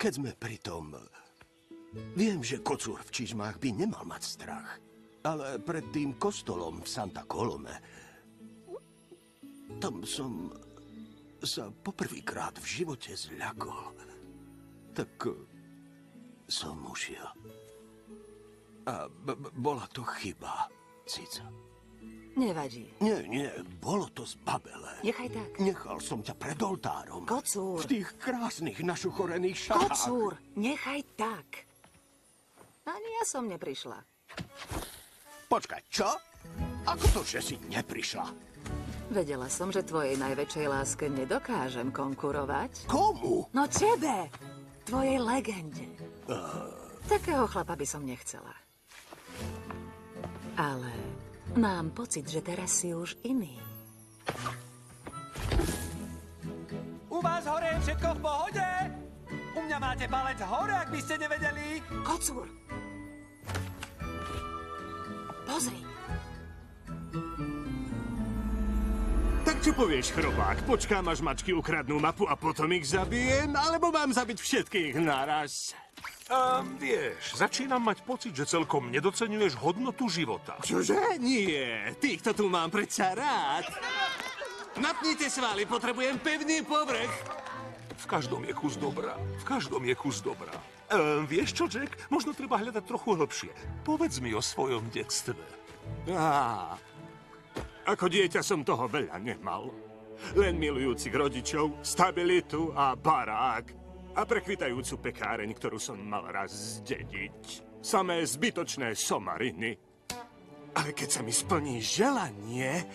keď sme pri tom... Viem, že kocúr v čižmách by nemal mať strach. Ale pred tým kostolom v Santa Colome... Tam som sa poprvýkrát v živote zľakol. Tak som ušiel. A bola to chyba, Cica. Nevadí. Nie, bolo to zbabelé. Nechaj tak. Nechal som ťa pred oltárom. Kocúr. V tých krásnych našuchorených šatách. Kocúr, nechaj tak. Ani ja som neprišla. Počkaj, čo? Ako to, že si neprišla? Vedela som, že tvojej najväčšej láske nedokážem konkurovať. Komu? No tebe, tvojej legende. Takého chlapa by som nechcela. Ale mám pocit, že teraz si už iný. U vás hore je všetko v pohode? U mňa máte palec hore, ak by ste nevedeli. Kocúr! Pozri. Tak čo povieš, chrobák? Počkám, až mačky ukradnú mapu a potom ich zabijem? Alebo mám zabiť všetkých naraz? Vieš, začínam mať pocit, že celkom nedoceňuješ hodnotu života. Čože? Nie, týchto tu mám predsa rád. Napnite svaly, potrebujem pevný povrch. V každom je kus dobra. V každom je kus dobra. Vieš čo, Jack? Možno treba hľadať trochu hlbšie. Povedz mi o svojom detstve. Ako dieťa som toho veľa nemal. Len milujúcich rodičov, stabilitu a barák. A prekvitajúcu pekáreň, ktorú som mal raz zdediť. Samé zbytočné somariny. Ale keď sa mi splní želanie,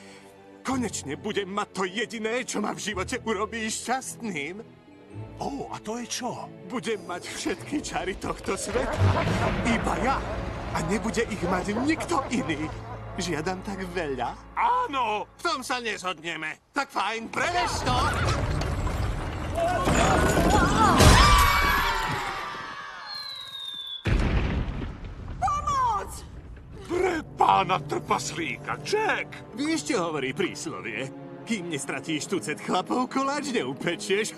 konečne budem mať to jediné, čo ma v živote urobí šťastným. A to je čo? Budem mať všetky čary tohto sveta. Iba ja. A nebude ich mať nikto iný. Žiadam tak veľa? Áno! V tom sa nezhodneme. Tak fajn, prevež to! Pomoc! Pre pána trpaslíka, Jack! Vieš, čo hovorí príslovie? Kým nestratíš tucet chlapov, koláč neupečieš.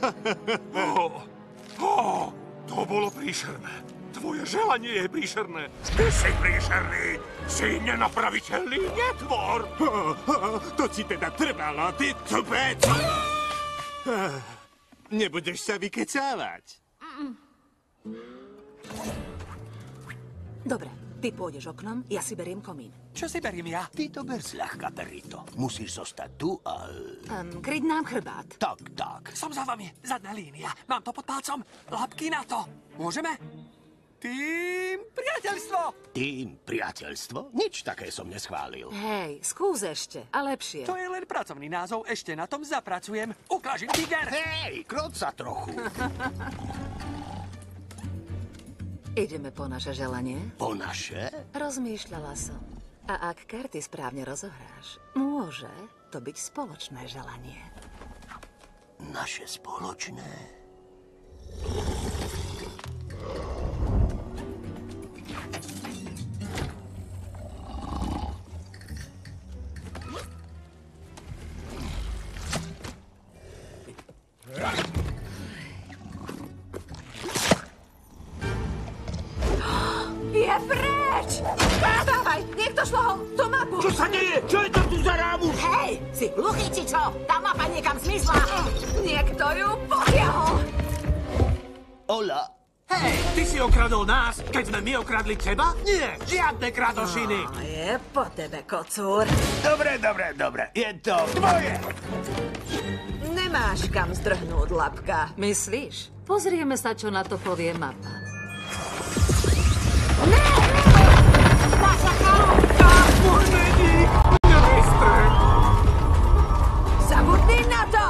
To bolo príšerné. Tvoje želanie je príšerné. Ty si príšerný. Si nenapraviteľný netvor. To ti teda trvalo, ty tupec. Nebudeš sa vykecávať. Dobre, ty pôjdeš oknom, ja si beriem komín. Čo si beriem ja? Ty to ber zľahka, Perito. Musíš zostať tu a... Kryť nám chrbát. Tak. Som za vami. Zadná línia. Mám to pod palcom. Labky na to. Môžeme? Tým priateľstvo. Tým priateľstvo? Nič také som neschválil. Hej, skús ešte. A lepšie. To je len pracovný názov. Ešte na tom zapracujem. Ukážim tiger. Hej, kroť sa trochu. Ideme po naše želanie? Po naše? Rozmýšľala som. A ak karty správne rozohráš, môže to byť spoločné želanie. Naše spoločné? Je preč! Dávaj, niekto šlohol tú mapu! Čo sa deje? Čo je to tu za rámus? Hej, si hluchý či čo? Tá mapa niekam zmizla! Niekto ju potiahol! Ola. Hej, ty si okradol nás, keď sme my okradli teba? Nie, žiadne kradošiny. Je po tebe, kocúr. Dobre. Je to tvoje. Nemáš kam zdrhnúť, labka. Myslíš? Pozrieme sa, čo na to povie mapa. Naša chalúbka! Môj medík, nevystrel. Zabudni na to!